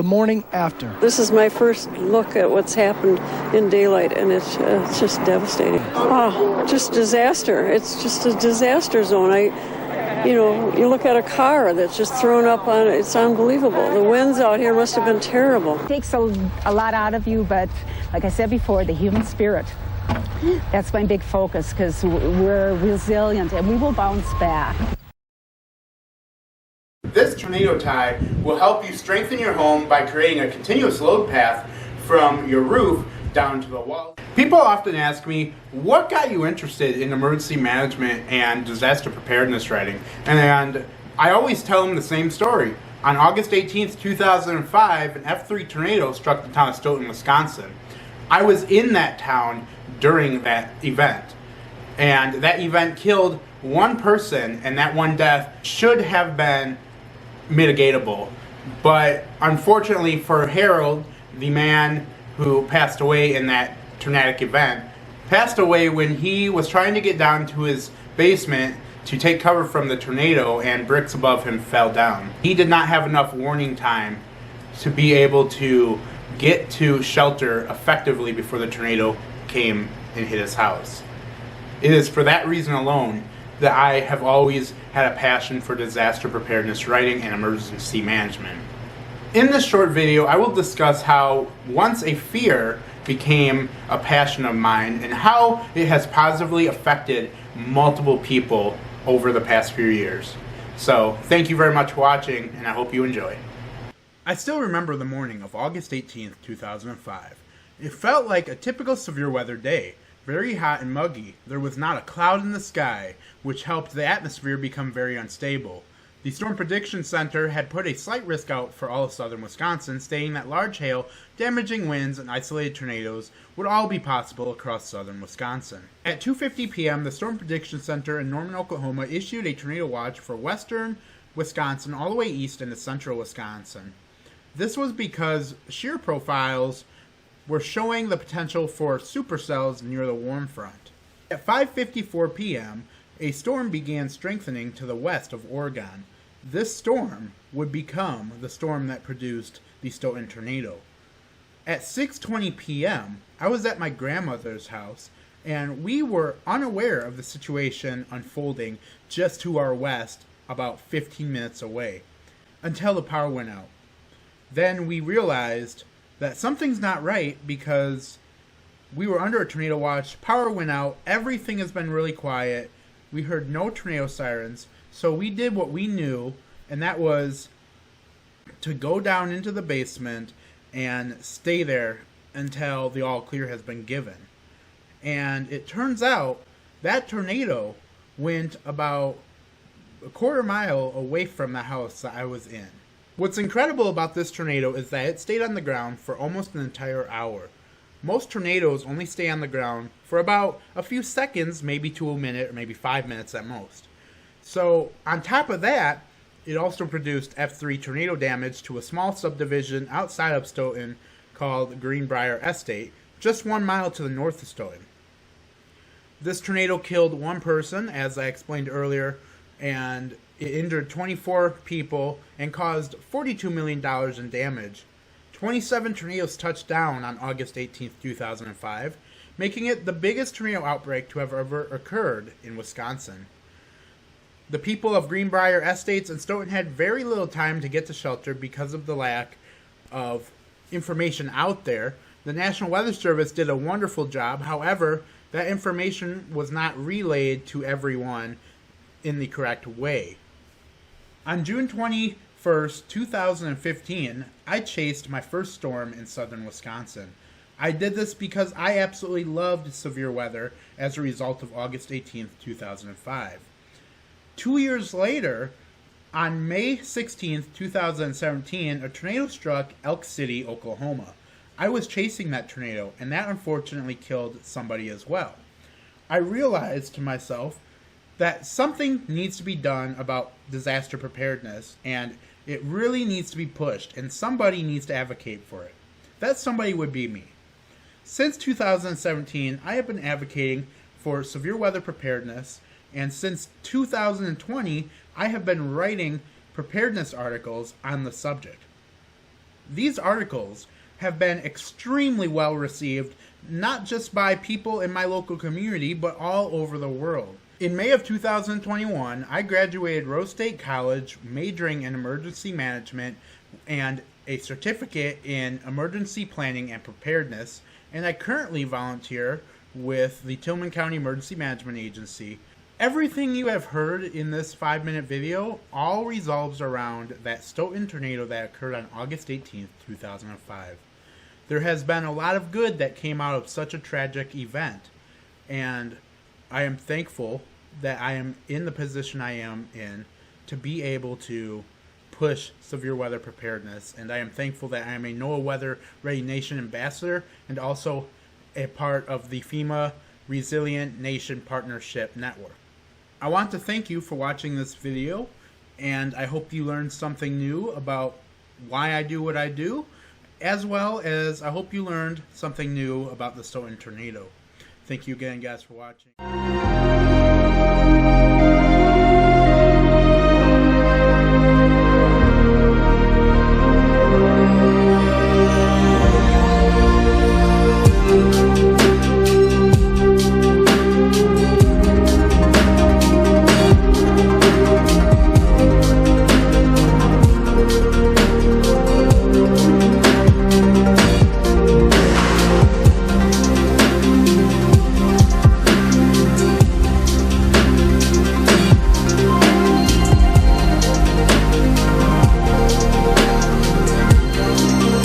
the morning after. This is my first look at what's happened in daylight, and it's just devastating. Oh, just disaster. It's just a disaster zone. You look at a car that's just thrown up on it. It's unbelievable. The winds out here must have been terrible. It takes a lot out of you, but like I said before, the human spirit. That's my big focus, because we're resilient and we will bounce back. This tornado tie will help you strengthen your home by creating a continuous load path from your roof down to the wall. People often ask me, what got you interested in emergency management and disaster preparedness writing? And I always tell them the same story. On August 18th, 2005, an F3 tornado struck the town of Stoughton, Wisconsin. I was in that town during that event, and that event killed one person, and that one death should have been mitigatable. But unfortunately for Harold, the man who passed away in that tornadic event, passed away when he was trying to get down to his basement to take cover from the tornado, and bricks above him fell down. He did not have enough warning time to be able to get to shelter effectively before the tornado came and hit his house. It is for that reason alone that I have always had a passion for disaster preparedness writing and emergency management. In this short video, I will discuss how once a fear became a passion of mine and how it has positively affected multiple people over the past few years. So, thank you very much for watching, and I hope you enjoy. I still remember the morning of August 18th, 2005. It felt like a typical severe weather day. Very hot and muggy. There was not a cloud in the sky, which helped the atmosphere become very unstable. The Storm Prediction Center had put a slight risk out for all of southern Wisconsin, stating that large hail, damaging winds, and isolated tornadoes would all be possible across southern Wisconsin. At 2:50 p.m., the Storm Prediction Center in Norman, Oklahoma issued a tornado watch for western Wisconsin all the way east into central Wisconsin. This was because shear profiles were showing the potential for supercells near the warm front. At 5:54 p.m., a storm began strengthening to the west of Oregon. This storm would become the storm that produced the Stoughton Tornado. At 6:20 p.m., I was at my grandmother's house, and we were unaware of the situation unfolding just to our west, about 15 minutes away, until the power went out. Then we realized that something's not right, because we were under a tornado watch, power went out, everything has been really quiet, we heard no tornado sirens, so we did what we knew, and that was to go down into the basement and stay there until the all clear has been given. And it turns out that tornado went about a quarter mile away from the house that I was in. What's incredible about this tornado is that it stayed on the ground for almost an entire hour. Most tornadoes only stay on the ground for about a few seconds, maybe to a minute, or maybe 5 minutes at most. So, on top of that, it also produced F3 tornado damage to a small subdivision outside of Stoughton called Greenbrier Estate, just 1 mile to the north of Stoughton. This tornado killed one person, as I explained earlier, and it injured 24 people and caused $42 million in damage. 27 tornadoes touched down on August 18, 2005, making it the biggest tornado outbreak to have ever occurred in Wisconsin. The people of Greenbrier Estates and Stoughton had very little time to get to shelter because of the lack of information out there. The National Weather Service did a wonderful job. However, that information was not relayed to everyone in the correct way. On June 21st, 2015, I chased my first storm in southern Wisconsin. I did this because I absolutely loved severe weather as a result of August 18, 2005. 2 years later, on May 16, 2017, a tornado struck Elk City, Oklahoma. I was chasing that tornado, and that unfortunately killed somebody as well. I realized to myself that something needs to be done about disaster preparedness, and it really needs to be pushed, and somebody needs to advocate for it. That somebody would be me. Since 2017, I have been advocating for severe weather preparedness, and since 2020, I have been writing preparedness articles on the subject. These articles have been extremely well received, not just by people in my local community, but all over the world. In May of 2021, I graduated Rose State College majoring in emergency management and a certificate in emergency planning and preparedness, and I currently volunteer with the Tillman County Emergency Management Agency. Everything you have heard in this 5-minute video all revolves around that Stoughton tornado that occurred on August 18th, 2005. There has been a lot of good that came out of such a tragic event, and I am thankful that I am in the position I am in to be able to push severe weather preparedness, and I am thankful that I am a NOAA Weather Ready Nation ambassador and also a part of the FEMA Resilient Nation Partnership Network. I want to thank you for watching this video, and I hope you learned something new about why I do what I do, as well as I hope you learned something new about the Stoughton tornado. Thank you again, guys, for watching.